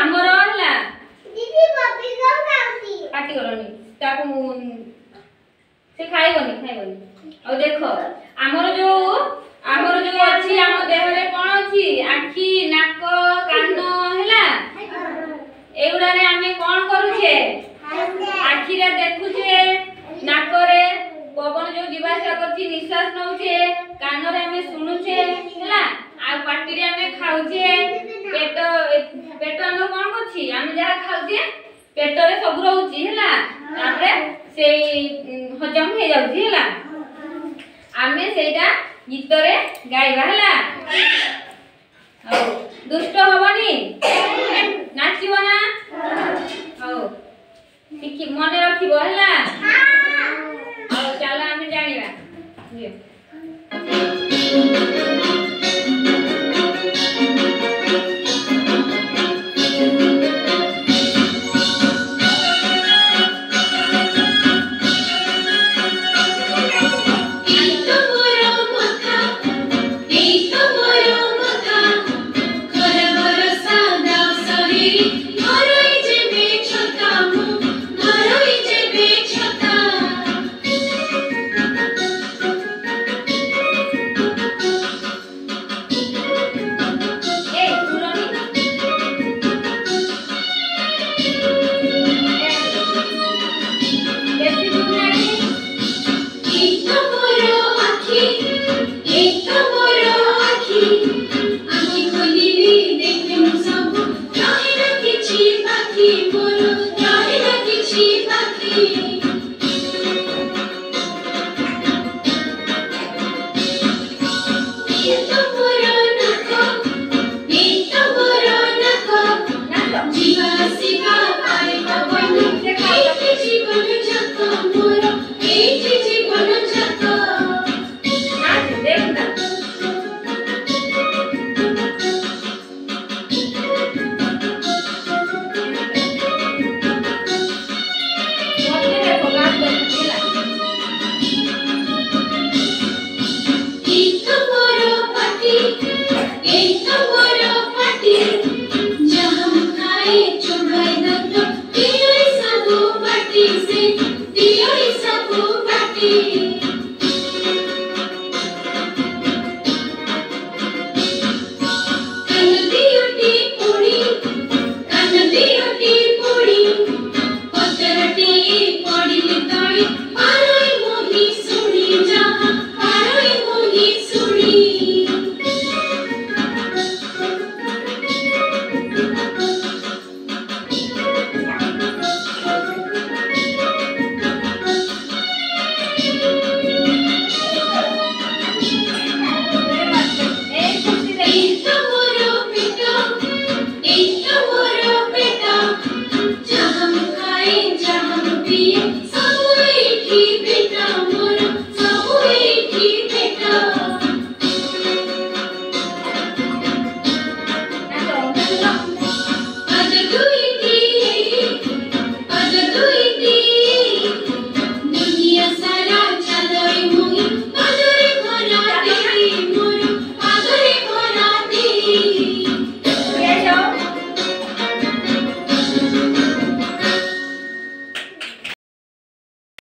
आमर हला दीदी पपी को खाउती पाटी करनी ताकू से खाइबनी और देखो आमर जो अछि आम देह रे कोन अछि आखी नाक कान हला एउडा रे हमें कोन करू छे आखी रे देखु छे नाक रे पवन जो जीवाशय करछि निश्वास नउ छे कान रे हमें सुनु छे हला आ पाटी रे हमें खाउ छे पेट हम कोन करछि हम जहा खाउ छे पेट रे सब रहउछि हला तापरे से हजम हे जाउछि हला आमे सेटा गीत रे गाइबा हला औ दुष्ट होबनी नाचिबो ना औ ठीक मन रखिबो हला हां औ चला आमे जानिबा